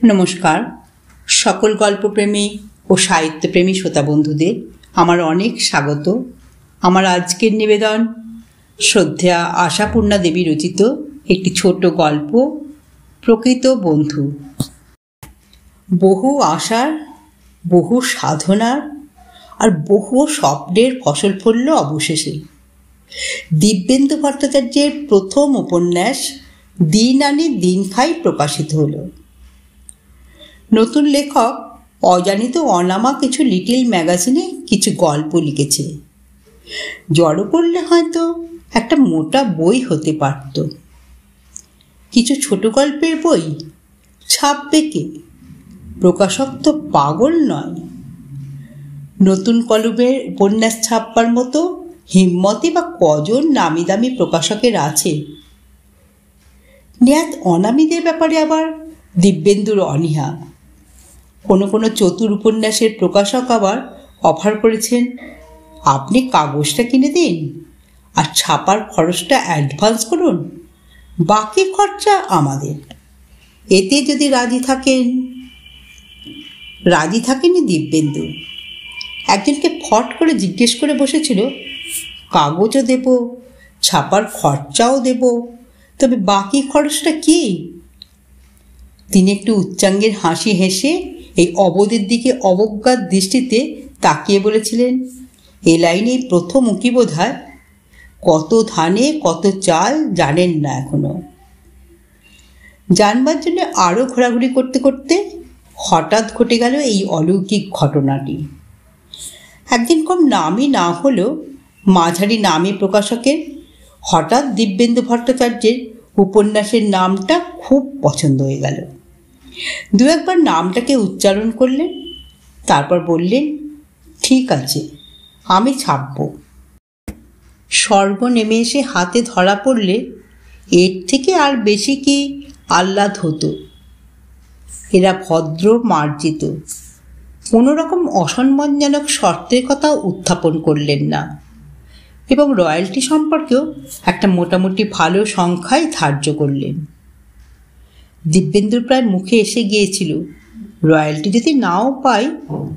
নমস্কার। সকল গল্পপ্রেমী ও সাহিত্যপ্রেমী শ্রোতা বন্ধুদের আমার অনেক স্বাগত। আমার আজকের নিবেদন শ্রদ্ধেয়া আশাপূর্ণা দেবী রচিত একটি ছোট গল্প, প্রকৃত বন্ধু। বহু আশার, বহু সাধনার আর বহু স্বপ্নের ফসল ফলল অবশেষে। দিব্যেন্দু ভট্টাচার্যের প্রথম উপন্যাস দিন আনি দিন খাই প্রকাশিত হলো। নতুন লেখক অজানিত অনামা কিছু লিটিল ম্যাগাজিনে কিছু গল্প লিখেছে। জড়ো করলে হয়তো একটা মোটা বই হতে পারত। কিছু ছোট গল্পের বই ছাপবে কে? প্রকাশক তো পাগল নয়। নতুন কলমের উপন্যাস ছাপবার মতো হিম্মতই বা কজন নামি দামি প্রকাশকের আছে? নেহাত অনামীদের ব্যাপারে আবার দিব্যেন্দুর অনীহা। কোনো চতুর উপন্যাসের প্রকাশক আবার অফার করেছেন, আপনি কাগজটা কিনে দিন আর ছাপার খরচটা অ্যাডভান্স করুন, বাকি খরচা আমাদের। এতে যদি রাজি থাকেনি দিব্যেন্দু। একজনকে ফট করে জিজ্ঞেস করে বসেছিল, কাগজও দেব, ছাপার খরচাও দেব, তবে বাকি খরচটা কি? তিনি একটু উচ্চাঙ্গের হাসি হেসে এই অবধির দিকে অবজ্ঞার দৃষ্টিতে তাকিয়ে বলেছিলেন, এ লাইনেই প্রথম উকি বোধ হয়। কত ধানে কত চাল জানেন না এখনো। জানবার জন্য আরও ঘোরাঘুরি করতে করতে হঠাৎ ঘটে গেল এই অলৌকিক ঘটনাটি। একদিন কম নামি না হলেও মাঝারি নামী প্রকাশকের হঠাৎ দিব্যেন্দু ভট্টাচার্যের উপন্যাসের নামটা খুব পছন্দ হয়ে গেল। দু একবার নামটাকে উচ্চারণ করলেন, তারপর বললেন, ঠিক আছে, আমি ছাপব। স্বর্গ নেমে এসে হাতে ধরা পড়লে এর থেকে আর বেশি কি আহ্লাদ হতো? এরা ভদ্র মার্জিত, কোনো রকম অসম্মানজনক শর্তের কথা উত্থাপন করলেন না এবং রয়্যালটি সম্পর্কেও একটা মোটামুটি ভালো সংখ্যাই ধার্য করলেন। দিব্যেন্দুর প্রায় মুখে এসে গিয়েছিল, রয়্যালটি যদি নাও পাই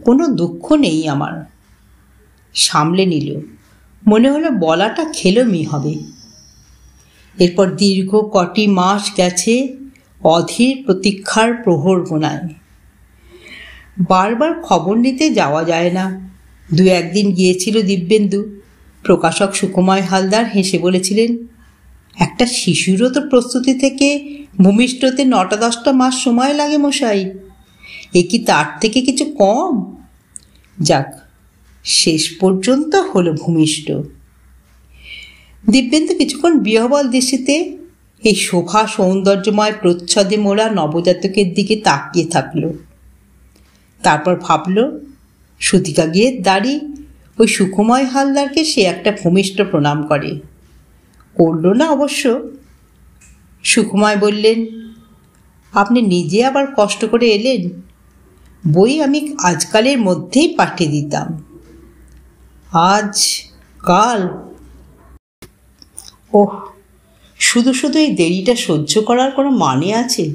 কোনো দুঃখ নেই আমার। সামলে নিল, মনে হলো বলাটা খেলমি হবে। এরপর দীর্ঘ কটি মাস গেছে অধীর প্রতীক্ষার প্রহর গোনায়। বারবার খবর নিতে যাওয়া যায় না। দু একদিন গিয়েছিল দিব্যেন্দু। প্রকাশক সুকুমার হালদার হেসে বলেছিলেন, একটা শিশুরও তো প্রস্তুতি থেকে ভূমিষ্ঠতে 9-10 মাস সময় লাগে মশাই, এ কি তার থেকে কিছু কম? যাক, শেষ পর্যন্ত হলো ভূমিষ্ঠ। দিব্যেন্দু কিছুক্ষণ বিহ্বল দৃষ্টিতে এই শোভা সৌন্দর্যময় প্রচ্ছদে মোড়া নবজাতকের দিকে তাকিয়ে থাকল। তারপর ভাবল, সুতিকা গিয়ে দাঁড়িয়ে ওই সুকুমার হালদারকে সে একটা ভূমিষ্ঠ প্রণাম করল না অবশ্য। সুকুমার বললেন, আপনি নিজে আবার কষ্ট করে এলেন, বই আমি আজকালের মধ্যেই পাঠিয়ে দিতাম। আজ কাল, ওহ, শুধু শুধু এই দেরিটা সহ্য করার কোনো মানে আছে?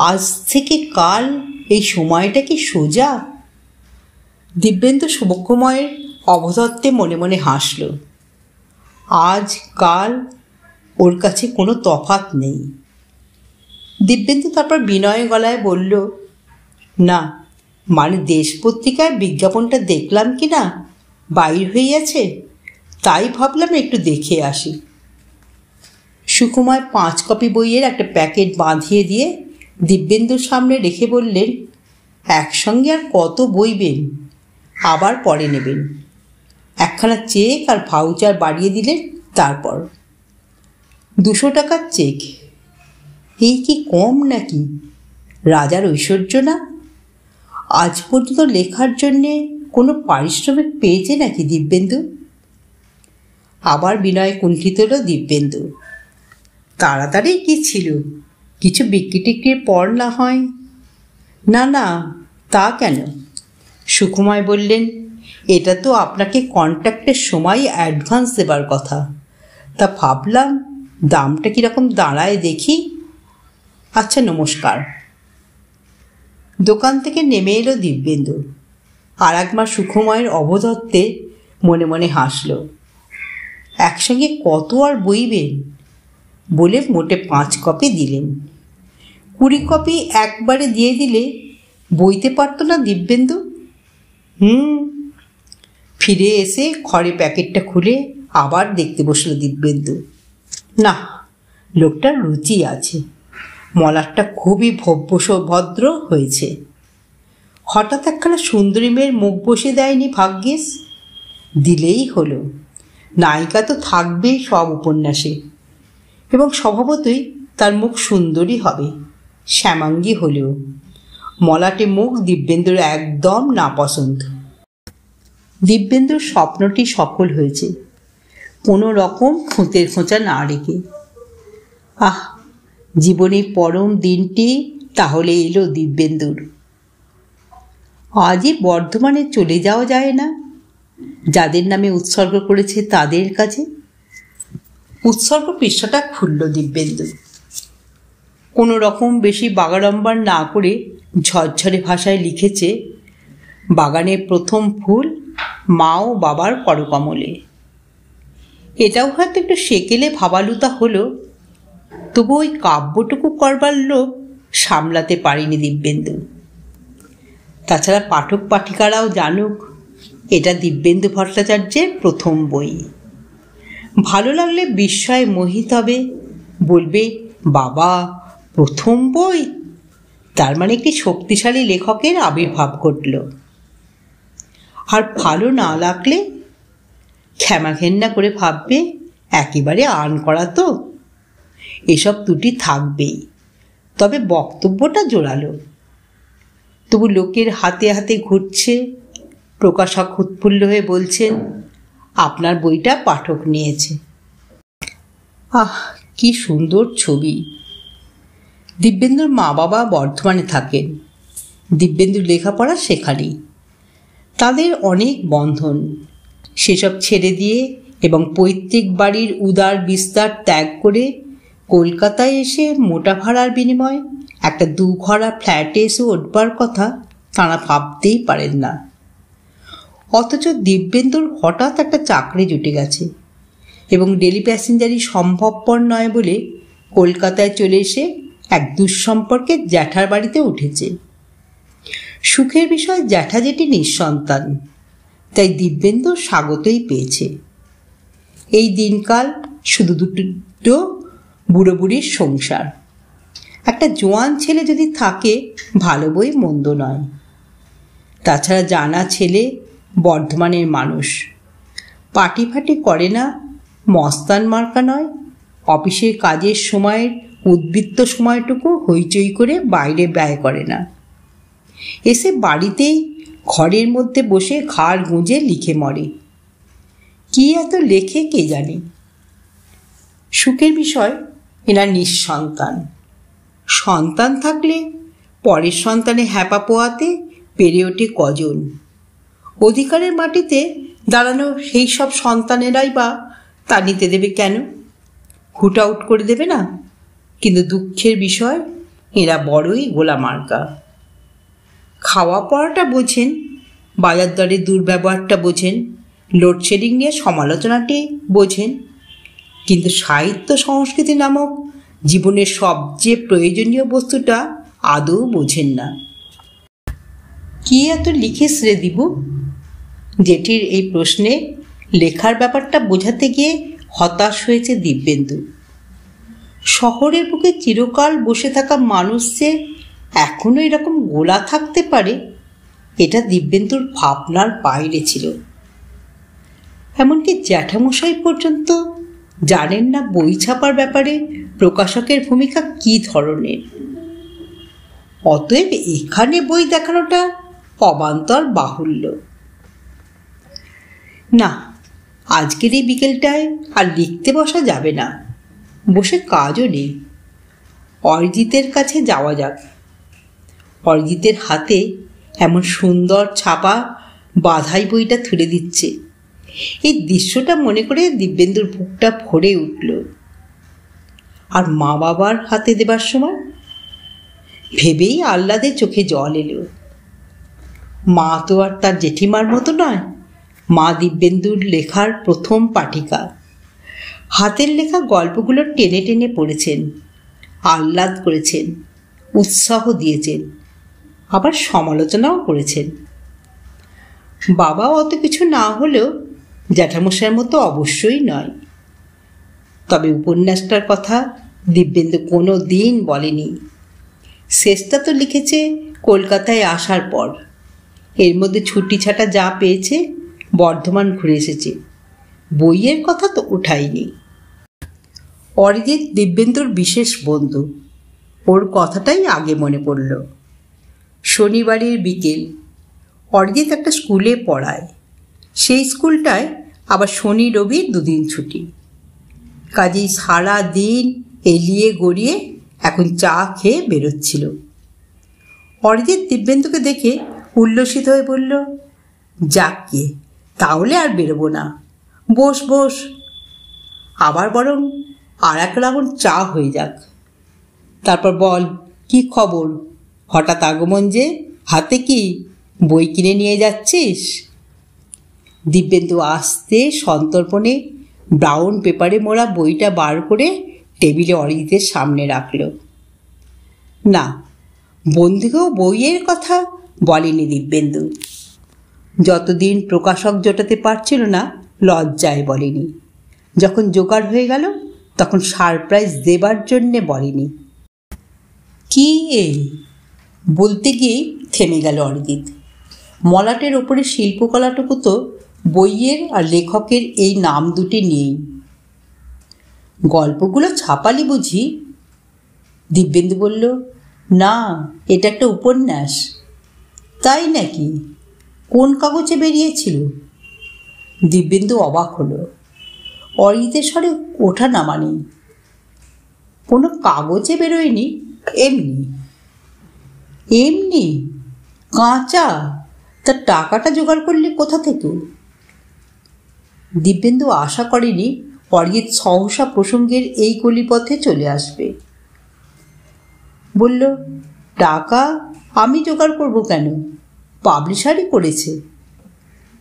আজ থেকে কাল এই সময়টা কি সোজা? দিব্যেন্দু সুকুমারের অবদত্তে মনে মনে হাসল। আজ কাল ওর কাছে কোনো তফাৎ নেই। দিব্যেন্দু তারপর বিনয় গলায় বলল, না মানে দেশ পত্রিকায় বিজ্ঞাপনটা দেখলাম কি না বাইর হয়ে আছে, তাই ভাবলাম একটু দেখে আসি। সুকুমার 5 কপি বইয়ের একটা প্যাকেট বাঁধিয়ে দিয়ে দিব্যেন্দুর সামনে রেখে বললেন, একসঙ্গে আর কত বইবেন, আবার পরে নেবেন। একখানা চেক আর ভাউচার বাড়িয়ে দিলেন। তারপর 200 টাকার চেক। এই কি কম নাকি? রাজার ঐশ্বর্য না? আজ পর্যন্ত লেখার জন্যে কোনো পারিশ্রমিক পেয়েছে নাকি দিব্যেন্দু? আবার বিনয় কুণ্ঠিত হল দিব্যেন্দু। তাড়াতাড়ি কি ছিল, কিছু বিক্রি টিক্রির পর না হয়? না, তা কেন? সুকুমার বললেন, এটা তো আপনাকে কন্ট্রাক্টের সময় অ্যাডভান্স দেবার কথা, তা ভাবলাম দামটা কীরকম দাঁড়ায় দেখি। আচ্ছা, নমস্কার। দোকান থেকে নেমে এলো দিব্যেন্দু। আর একবার সুখময়ের অবদত্তে মনে মনে হাসল। একসঙ্গে কত আর বইবেন বলে মোটে 5 কপি দিলেন। 20 কপি একবারে দিয়ে দিলে বইতে পারত না দিব্যেন্দু? ফিরে এসে খড়ে প্যাকেটটা খুলে আবার দেখতে বসলো দিব্যেন্দু। না, লোকটার রুচি আছে, মলাটটা খুবই ভদ্র হয়েছে। হঠাৎ একখানা সুন্দরী মেয়ের মুখ বসে দেয়নি ভাগ্যিস, দিলেই হলো। নায়িকা তো থাকবেই সব উপন্যাসে, এবং স্বভাবতই তার মুখ সুন্দরী হবে, শ্যামাঙ্গী হলেও। মলাটে মুখ দিব্যেন্দুর একদম নাপছন্দ। দিব্যেন্দুর স্বপ্নটি সফল হয়েছে, কোনো রকম খুঁতের খোঁচা না রেখে। জীবনের পরম দিনটি তাহলে এলো দিব্যেন্দুর। আজই বর্ধমানে চলে যাওয়া যায় না, যাদের নামে উৎসর্গ করেছে তাদের কাছে? উৎসর্গ পৃষ্ঠাটা খুলল দিব্যেন্দু। কোনো রকম বেশি বাগাড়ম্বর না করে ঝরঝরে ভাষায় লিখেছে, বাগানের প্রথম ফুল মা ও বাবার করকমলে। এটাও হয়তো একটু সেকেলে ভাবালুতা হলো, তবু ওই কাব্যটুকু করবার লোভ সামলাতে পারিনি দিব্যেন্দু। তাছাড়া পাঠক পাঠিকারাও জানুক এটা দিব্যেন্দু ভট্টাচার্যের প্রথম বই। ভালো লাগলে বিস্ময়ে মোহিত হবে, বলবে, বাবা, প্রথম বই, তার মানে একটি শক্তিশালী লেখকের আবির্ভাব ঘটল। আর ভালো না লাগলে ক্ষমাঘেন্না করে ভাববে, একেবারে আন করা তো, এসব ত্রুটি থাকবেই, তবে বক্তব্যটা জোরালো। তবু লোকের হাতে হাতে ঘুরছে, প্রকাশক উৎফুল্ল হয়ে বলছেন, আপনার বইটা পাঠক নিয়েছে। কি সুন্দর ছবি। দিব্যেন্দুর মা বাবা বর্ধমানে থাকেন, দিব্যেন্দুর লেখাপড়া সেখানেই। তাদের অনেক বন্ধন, সেসব ছেড়ে দিয়ে এবং পৈতৃক বাড়ির উদার বিস্তার ত্যাগ করে কলকাতায় এসে মোটা ভাড়ার বিনিময়ে একটা 2 ঘরা ফ্ল্যাটে এসে উঠবার কথা তাঁরা ভাবতেই পারেন না। অথচ দিব্যেন্দুর হঠাৎ একটা চাকরি জুটে গেছে এবং ডেলি প্যাসেঞ্জারই সম্ভবপর নয় বলে কলকাতায় চলে এসে এক দুঃসম্পর্কের জ্যাঠার বাড়িতে উঠেছে। সুখের বিষয়, জ্যাঠা জেঠি নিঃসন্তান, তাই দিব্যেন্দু স্বাগতই পেয়েছে। এই দিনকাল শুধু দুটো বুড়ো বুড়ির সংসার। একটা জোয়ান ছেলে যদি থাকে ভালো বই মন্দ নয়। তাছাড়া জানা ছেলে, বর্ধমানের মানুষ, পাটি ফাটি করে না, মস্তান মার্কা নয়, অফিসের কাজের সময়ের উদ্বৃত্ত সময়টুকু হইচই করে বাইরে ব্যয় করে না, এসে বাড়িতেই ঘরের মধ্যে বসে ঘাড় গুঁজে লিখে মরে। কি এত লেখে কে জানে। সুখের বিষয়, এরা নিঃসন্তান। সন্তান থাকলে পরের সন্তানে হ্যাপা পোয়াতে পেরে ওঠে কজন? অধিকারের মাটিতে দাঁড়ানো সেই সব সন্তানেরাই বা তা নিতে দেবে কেন? হুট আউট করে দেবে না? কিন্তু দুঃখের বিষয়, এরা বড়ই গোলামার্কা। খাওয়া পড়াটা বোঝেন, বাজার দরের দুর্ব্যবহারটা বোঝেন, লোডশেডিং নিয়ে সমালোচনাটি বোঝেন, কিন্তু সাহিত্য সংস্কৃতি নামক জীবনের সবচেয়ে প্রয়োজনীয় বস্তুটা আদৌ বোঝেন না। কি এত লিখিস রে দিবু? জেঠির এই প্রশ্নে লেখার ব্যাপারটা বোঝাতে গিয়ে হতাশ হয়েছে দিব্যেন্দু। শহরের বুকে চিরকাল বসে থাকা মানুষ যে এখনো এরকম গোলা থাকতে পারে, এটা দিব্যেন্দুর ভাবনার বাইরে ছিল। এমনকি জ্যাঠামশাই পর্যন্ত জানেন না বই ছাপার ব্যাপারে প্রকাশকের ভূমিকা কি ধরনের। অতএব এখানে বই দেখানোটা অবান্তর বাহুল্য। না, আজকের এই বিকেলটায় আর লিখতে বসা যাবে না, বসে কাজও নেই। অরিজিতের কাছে যাওয়া যাক। অরিজিতের হাতে এমন সুন্দর ছাপা বাধাই বইটা তুলে দিচ্ছে, এই দৃশ্যটা মনে করে দিব্যেন্দুর বুকটা ভরে উঠল। আর মা বাবার হাতে দেবার সময় ভেবেই আহ্লাদে চোখে জল এলো। মা তো আর তার জেঠিমার মতো নয়। মা দিব্যেন্দুর লেখার প্রথম পাঠিকা। হাতের লেখা গল্পগুলো টেনে টেনে পড়েছেন, আহ্লাদ করেছেন, উৎসাহ দিয়েছেন, আবার সমালোচনাও করেছেন। বাবা অত কিছু না হলেও জ্যাঠামশাইয়ের মতো অবশ্যই নয়। তবে উপন্যাসটার কথা দিব্যেন্দু কোনো দিন বলেনি। শেষটা তো লিখেছে কলকাতায় আসার পর। এর মধ্যে ছুটি ছাটা যা পেয়েছে বর্ধমান ঘুরে এসেছে। বইয়ের কথা তো উঠাইনি। অরিজিৎ দিব্যেন্দুর বিশেষ বন্ধু। ওর কথাটাই আগে মনে পড়ল। শনিবারের বিকেল। অরিজিৎ একটা স্কুলে পড়ায়। সেই স্কুলটায় আবার শনি রবি দুদিন ছুটি। কাজেই সারা দিন এলিয়ে গড়িয়ে এখন চা খেয়ে বেরোচ্ছিল। অরিজিৎ দিব্যেন্দুকে দেখে উল্লসিত হয়ে বলল, যাকগে, তাহলে আর বেরোবো না, বস বস। আবার বরং আর এক রাউন্ড চা হয়ে যাক। তারপর বল, কি খবর? হঠাৎ আগমন যে, হাতে কি বই কিনে নিয়ে যাচ্ছিস? দিব্যেন্দু আস্তে সন্তর্পণে ব্রাউন পেপারে মোড়া বইটা বার করে টেবিলে অরিজিতের সামনে রাখল। না, বন্ধুকেও বইয়ের কথা বলেনি দিব্যেন্দু। যতদিন প্রকাশক জোটাতে পারছিল না লজ্জায় বলেনি। যখন জোগাড় হয়ে গেল তখন সারপ্রাইজ দেবার জন্যে বলেনি। কি এই বলতে গিয়েই থেমে গেল অরিজিৎ। মলাটের ওপরে শিল্পকলাটুকু তো বইয়ের আর লেখকের এই নাম দুটি নেই। গল্পগুলো ছাপালি বুঝি? দিব্যেন্দু বলল, না, এটা একটা উপন্যাস। তাই নাকি? কোন কাগজে বেরিয়েছিল? দিব্যেন্দু অবাক হলো। অরিজিতের স্বরে ওঠা নামা নেই। কোনো কাগজে বেরোয়নি, এমনি এমনি কাঁচা। তার টাকাটা জোগাড় করলে কোথা থেকে? দিব্যেন্দু আশা করেনি অরিজিৎ সহসা প্রসঙ্গের এই গলিপথে চলে আসবে। বলল, টাকা আমি জোগাড় করব কেন? পাবলিশারই করেছে।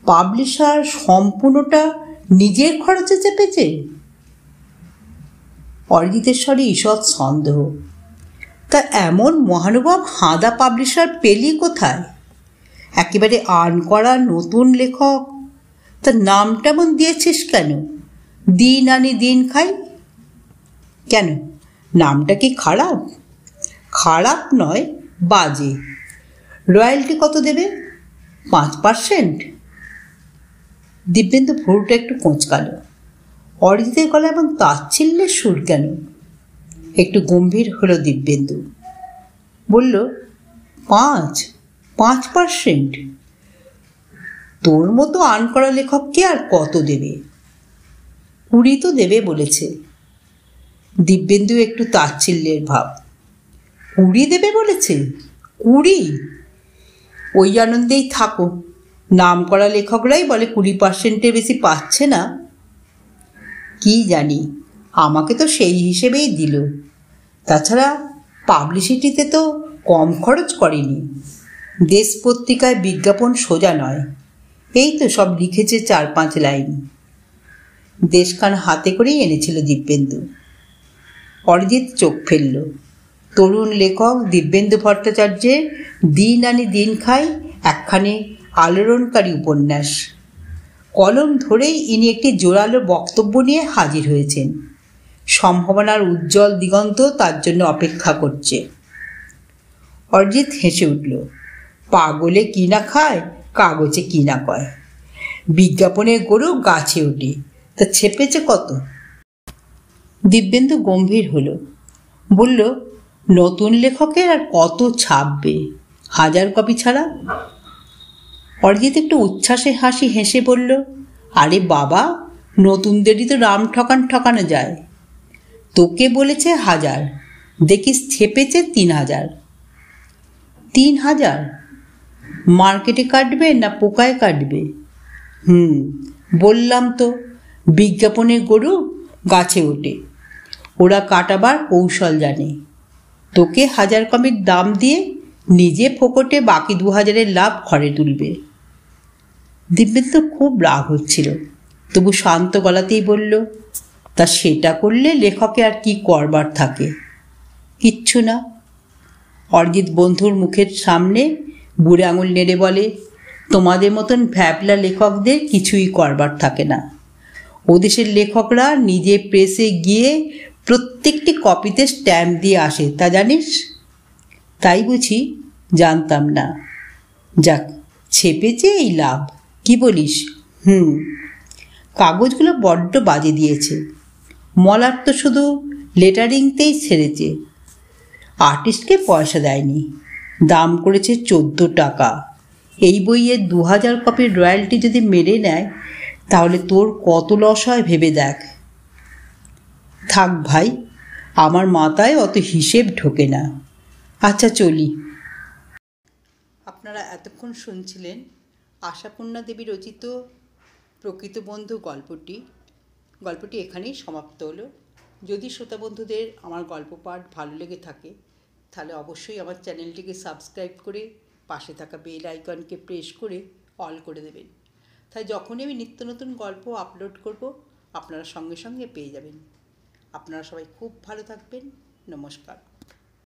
পাবলিশার সম্পূর্ণটা নিজের খরচে চেপেছে? অরিজিতের স্বরে ঈষৎ সন্দেহ। তা এমন মহানুভব হাঁদা পাবলিশার পেলি কোথায়? একেবারে আর্ন করা নতুন লেখক, তার নামটা এমন দিয়েছিস কেন? দিন আনি দিন খাই। কেন, নামটা কি খারাপ? খারাপ নয়, বাজে। রয়্যালটি কত দেবে? 5%? দিব্যেন্দু ভুরুটা একটু কোঁচকাল। অরিজিতের গলা এমন তাচ্ছিল্যের সুর কেন? একটু গম্ভীর হলো দিব্যেন্দু। বলল, 5%? তোর মতো আর্ন করা লেখককে আর কত দেবে? 20 তো দেবে বলেছে। দিব্যেন্দু একটু তাচ্ছিল্যের ভাব। 20 দেবে বলেছে? 20? ওই আনন্দেই থাকো। নাম করা লেখকরাই বলে 20%-এর বেশি পাচ্ছে না। কি জানি, আমাকে তো সেই হিসেবেই দিল। তাছাড়া পাবলিসিটিতে তো কম খরচ করেনি। দেশ পত্রিকায় বিজ্ঞাপন সোজা নয়। এই তো সব লিখেছে 4-5 লাইন। দেশখান হাতে করেই এনেছিল দিব্যেন্দু। অরিজিৎ চোখ ফেলল। তরুণ লেখক দিব্যেন্দু ভট্টাচার্যের দিন আনি দিন খাই একখানে আলোড়নকারী উপন্যাস। কলম ধরেই ইনি একটি জোরালো বক্তব্য নিয়ে হাজির হয়েছেন। সম্ভাবনার উজ্জ্বল দিগন্ত তার জন্য অপেক্ষা করছে। অরিজিৎ হেসে উঠল। পাগলে কি না খায়, কাগজে কি না কয়। বিজ্ঞাপনের গরু গাছে ওঠে, তা ছেপেছে কত? দিব্যেন্দু গম্ভীর হলো। বলল, নতুন লেখকের আর কত ছাপবে? 1000 কপি ছাড়া। অরিজিৎ একটু উচ্ছ্বাসে হাসি হেসে বলল, আরে বাবা, নতুনদেরই তো রাম ঠকানো যায়। তোকে বলেছে 1000, দেখিস ছেপেছে 3000। 3000? মার্কেটে কাটবে না পোকায় কাটবে? বললাম তো, বিজ্ঞাপনের গরু গাছে ওঠে। ওরা কাটাবার কৌশল জানে। তোকে 1000 কমের দাম দিয়ে নিজে ফোকটে বাকি 2000-এর লাভ ঘরে তুলবে। দিব্যেন্দুর খুব রাগ হচ্ছিল, তবু শান্ত গলাতেই বলল, তা সেটা করলে লেখকে আর কি করবার থাকে? কিচ্ছু না। অরিজিৎ বন্ধুর মুখের সামনে বুড়ে আঙুল নেড়ে বলে, তোমাদের মতন ভ্যাবলা লেখকদের কিছুই করবার থাকে না। ওদেশের লেখকরা নিজে প্রেসে গিয়ে প্রত্যেকটি কপিতে স্ট্যাম্প দিয়ে আসে, তা জানিস? তাই বুঝি? জানতাম না। যাক, ছেপেছে এই লাভ, কি বলিস? কাগজগুলো বড্ড বাজে দিয়েছে। মলার তো শুধু লেটারিংতেই ছেড়েছে, আর্টিস্টকে পয়সা দেয়নি। দাম করেছে 14 টাকা। এই বইয়ের 2000 কপির রয়্যালটি যদি মেরে নেয় তাহলে তোর কত লস হয় ভেবে দেখ। থাক ভাই, আমার মাথায় অত হিসেব ঢোকে না। আচ্ছা চলি। আপনারা এতক্ষণ শুনছিলেন আশাপূর্ণা দেবী রচিত প্রকৃত বন্ধু গল্পটি এখানেই সমাপ্ত হলো। যদি শ্রোতা বন্ধুদের আমার গল্প পাঠ ভালো লেগে থাকে তাহলে অবশ্যই আমার চ্যানেলটিকে সাবস্ক্রাইব করে পাশে থাকা বেল আইকনকে প্রেস করে অল করে দেবেন। তাই যখনই আমি নিত্য নতুন গল্প আপলোড করব আপনারা সঙ্গে সঙ্গে পেয়ে যাবেন। আপনারা সবাই খুব ভালো থাকবেন। নমস্কার।